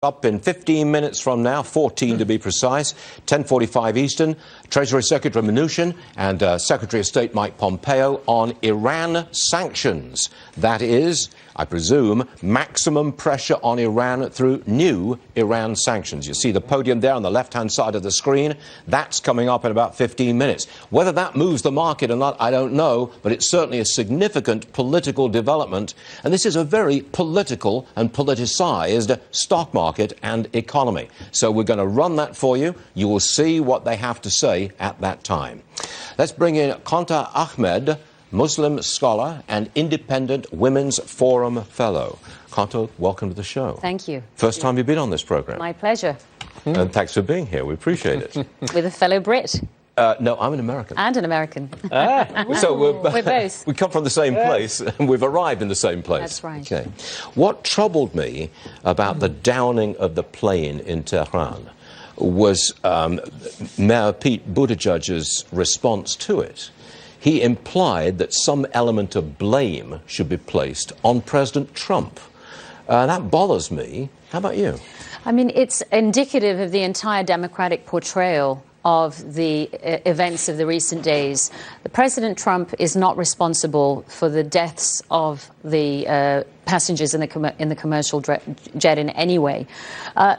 Up in 15 minutes from now, 14 to be precise, 10:45 Eastern, Treasury Secretary Mnuchin and Secretary of State Mike Pompeo on Iran sanctions. That is, I presume, maximum pressure on Iran through new Iran sanctions. You see the podium there on the left-hand side of the screen. That's coming up in about 15 minutes. Whether that moves the market or not, I don't know, but it's certainly a significant political development. And this is a very political and politicized stock market and economy. So we're going to run that for you. You will see what they have to say at that time. Let's bring in Qanta Ahmed, Muslim scholar and Independent Women's Forum Fellow. Qanta, welcome to the show. Thank you. First time you've been on this program. My pleasure. And thanks for being here. We appreciate it. With a fellow Brit. No, I'm an American. And an American. So we're both. We come from the same place, and we've arrived in the same place. That's right. Okay. What troubled me about the downing of the plane in Tehran was Mayor Pete Buttigieg's response to it. He implied that some element of blame should be placed on President Trump. That bothers me. How about you? I mean, it's indicative of the entire Democratic portrayal of the events of the recent days. President Trump is not responsible for the deaths of the passengers in the commercial jet in any way,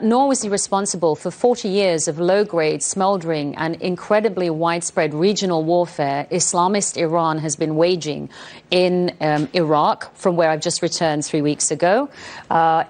nor was he responsible for 40 years of low-grade, smoldering and incredibly widespread regional warfare Islamist Iran has been waging in Iraq, from where I've just returned 3 weeks ago,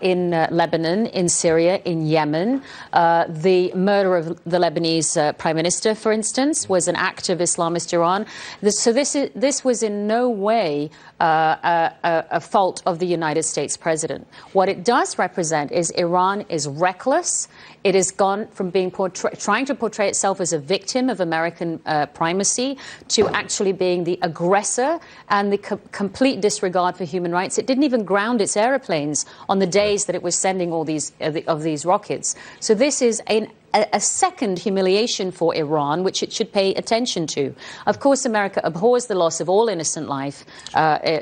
in Lebanon, in Syria, in Yemen. The murder of the Lebanese Prime Minister, for instance, was an act of Islamist Iran. So this was in no way a fault of the United States president. What it does represent is Iran is reckless. It has gone from being trying to portray itself as a victim of American primacy to actually being the aggressor and the complete disregard for human rights. It didn't even ground its airplanes on the days that it was sending all these of these rockets. So this is a second humiliation for Iran, which it should pay attention to. Of course, America abhors the loss of all innocent life,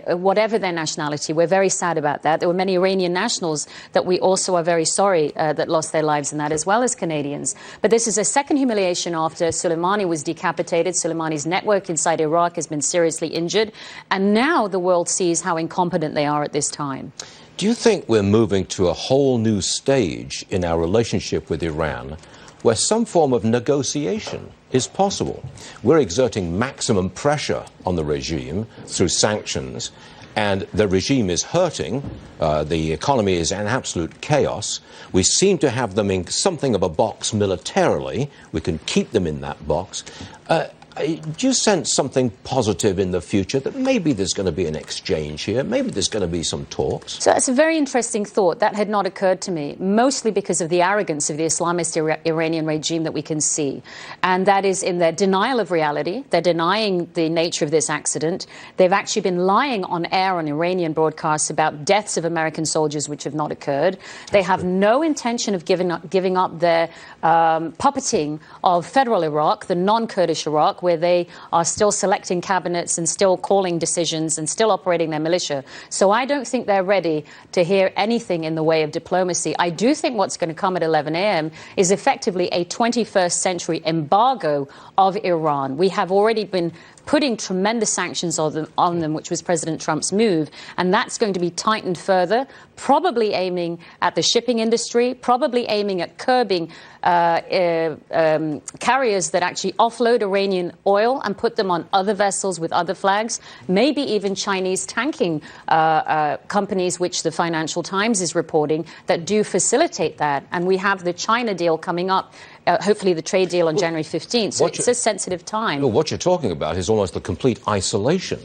whatever their nationality. We're very sad about that. There were many Iranian nationals that we also are very sorry that lost their lives in that, as well as Canadians. But this is a second humiliation after Soleimani was decapitated. Soleimani's network inside Iraq has been seriously injured. And now the world sees how incompetent they are at this time. Do you think we're moving to a whole new stage in our relationship with Iran where some form of negotiation is possible? We're exerting maximum pressure on the regime through sanctions, and the regime is hurting. The economy is in absolute chaos. We seem to have them in something of a box militarily. We can keep them in that box. Do you sense something positive in the future, that maybe there's going to be an exchange here, maybe there's going to be some talks? So that's a very interesting thought. That had not occurred to me, mostly because of the arrogance of the Islamist Iranian regime that we can see. And that is in their denial of reality. They're denying the nature of this accident. They've actually been lying on air on Iranian broadcasts about deaths of American soldiers which have not occurred. They have no intention of giving up their puppeting of federal Iraq, the non-Kurdish Iraq, where they are still selecting cabinets and still calling decisions and still operating their militia. So I don't think they're ready to hear anything in the way of diplomacy. I do think what's going to come at 11 a.m. is effectively a 21st century embargo of Iran. We have already been putting tremendous sanctions on them, which was President Trump's move, and that's going to be tightened further, probably aiming at the shipping industry, probably aiming at curbing carriers that actually offload Iranian oil and put them on other vessels with other flags, maybe even Chinese tanking companies, which the Financial Times is reporting, that do facilitate that. And we have the China deal coming up, hopefully the trade deal on January 15th. So it's a sensitive time. Well, what you're talking about is almost the complete isolation.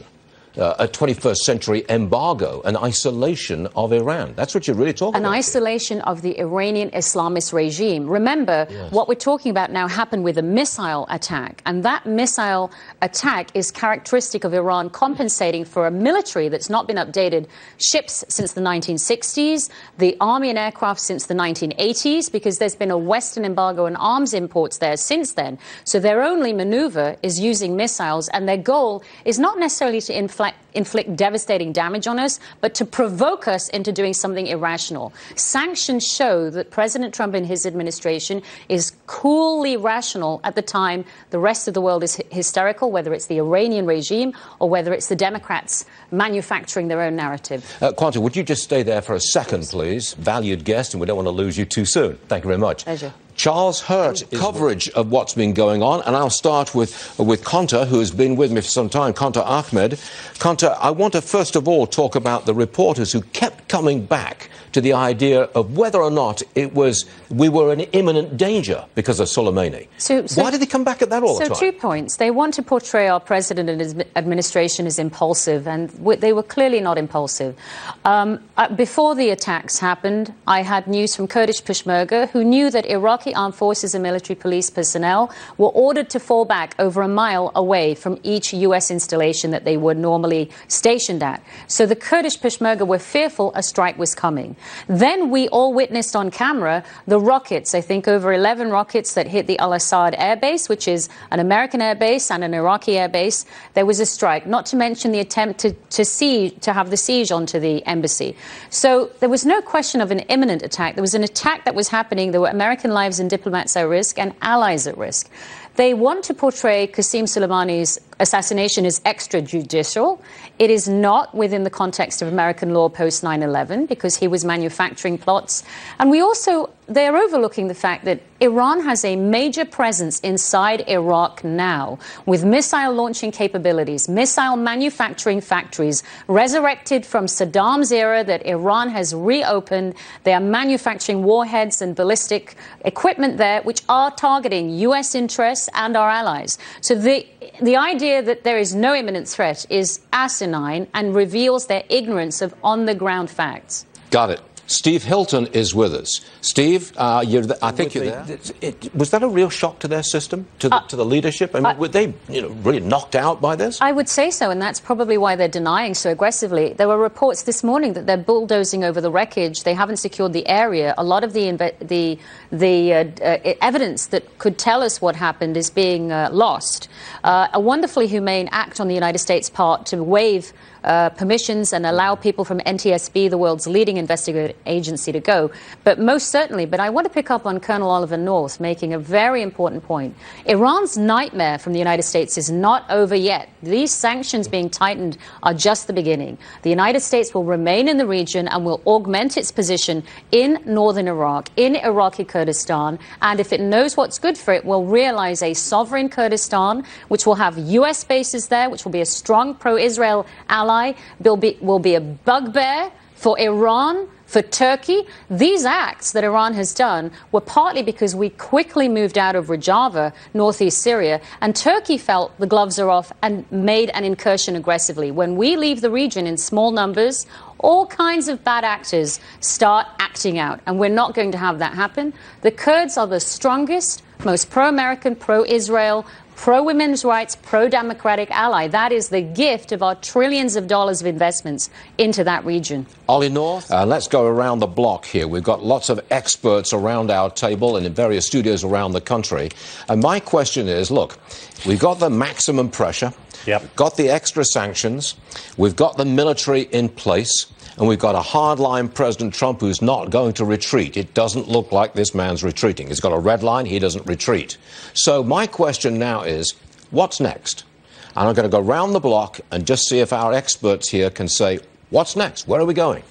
A 21st century embargo, an isolation of Iran. That's what you're really talking about. An isolation of the Iranian Islamist regime. Remember, what we're talking about now happened with a missile attack. And that missile attack is characteristic of Iran compensating for a military that's not been updated, ships since the 1960s, the army and aircraft since the 1980s, because there's been a Western embargo on arms imports there since then. So their only maneuver is using missiles, and their goal is not necessarily to inflame inflict devastating damage on us, but to provoke us into doing something irrational. Sanctions show that President Trump and his administration is coolly rational at the time the rest of the world is hysterical, whether it's the Iranian regime or whether it's the Democrats manufacturing their own narrative. Qanta, would you just stay there for a second, please? Valued guest, and we don't want to lose you too soon. Thank you very much. Pleasure. Charles Hurt coverage of what's been going on, and I'll start with Qanta, who has been with me for some time, Qanta Ahmed. Qanta, I want to first of all talk about the reporters who kept coming back to the idea of whether or not we were in imminent danger because of Soleimani. Why did they come back at that all the time? So 2 points. They want to portray our president and his administration as impulsive, and they were clearly not impulsive. Before the attacks happened, I had news from Kurdish Peshmerga, who knew that Iraqi armed forces and military police personnel were ordered to fall back over a mile away from each U.S. installation that they were normally stationed at. So the Kurdish Peshmerga were fearful a strike was coming. Then we all witnessed on camera the rockets, I think over 11 rockets that hit the Al-Assad air base, which is an American air base and an Iraqi air base. There was a strike, not to mention the attempt to have the siege onto the embassy. So there was no question of an imminent attack. There was an attack that was happening. There were American lives and diplomats at risk and allies at risk. They want to portray Qasem Soleimani's assassination as extrajudicial. It is not within the context of American law post 9/11 because he was manufacturing plots. And they're overlooking the fact that Iran has a major presence inside Iraq now with missile launching capabilities, missile manufacturing factories resurrected from Saddam's era that Iran has reopened. They are manufacturing warheads and ballistic equipment there, which are targeting U.S. interests and our allies. So the idea that there is no imminent threat is asinine and reveals their ignorance of on-the-ground facts. Got it. Steve Hilton is with us. Steve, I think you're there. Was that a real shock to their system, to the leadership? I mean, were they really knocked out by this? I would say so, and that's probably why they're denying so aggressively. There were reports this morning that they're bulldozing over the wreckage. They haven't secured the area. A lot of the evidence that could tell us what happened is being lost. A wonderfully humane act on the United States' part to waive permissions and allow people from NTSB, the world's leading investigative agency, to go. But most certainly, but I want to pick up on Colonel Oliver North making a very important point. Iran's nightmare from the United States is not over yet. These sanctions being tightened are just the beginning. The United States will remain in the region and will augment its position in northern Iraq, in Iraqi Kurdistan, and if it knows what's good for it, will realize a sovereign Kurdistan, which will have U.S. bases there, which will be a strong pro-Israel ally, will be a bugbear for Iran, for Turkey. These acts that Iran has done were partly because we quickly moved out of Rojava, northeast Syria, and Turkey felt the gloves are off and made an incursion aggressively. When we leave the region in small numbers, all kinds of bad actors start acting out, and we're not going to have that happen. The Kurds are the strongest, most pro-American, pro-Israel, pro-women's rights, pro-democratic ally. That is the gift of our trillions of dollars of investments into that region. Ollie North, let's go around the block here. We've got lots of experts around our table and in various studios around the country. And my question is, look, we've got the maximum pressure, Yep. got the extra sanctions, we've got the military in place, and we've got a hardline President Trump who's not going to retreat. It doesn't look like this man's retreating. He's got a red line. He doesn't retreat. So my question now is, what's next? And I'm going to go round the block and just see if our experts here can say, what's next? Where are we going?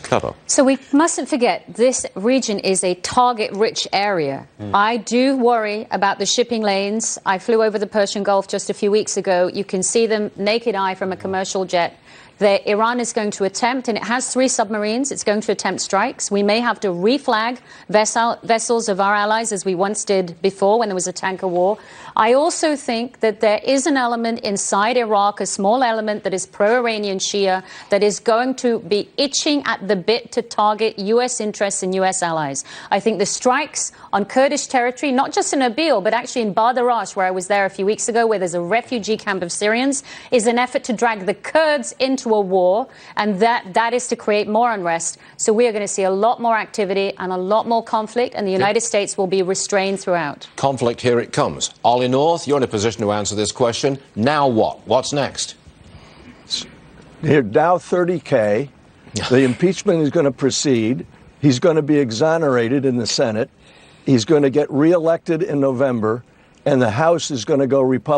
Qanta. So we mustn't forget, this region is a target-rich area. I do worry about the shipping lanes. I flew over the Persian Gulf just a few weeks ago. You can see them naked eye from a commercial jet. Iran is going to attempt, and it has 3 submarines, it's going to attempt strikes. We may have to reflag vessels of our allies as we once did before when there was a tanker war. I also think that there is an element inside Iraq, a small element that is pro-Iranian Shia, that is going to be itching at the bit to target U.S. interests and U.S. allies. I think the strikes on Kurdish territory, not just in Erbil, but actually in Badarash, where I was there a few weeks ago, where there's a refugee camp of Syrians, is an effort to drag the Kurds into a war, and that is to create more unrest. So we are going to see a lot more activity and a lot more conflict, and the United States will be restrained throughout. Conflict, here it comes. Ollie North, you're in a position to answer this question. Now what? What's next? Dow 30K. The impeachment is going to proceed. He's going to be exonerated in the Senate. He's going to get reelected in November, and the House is going to go Republican.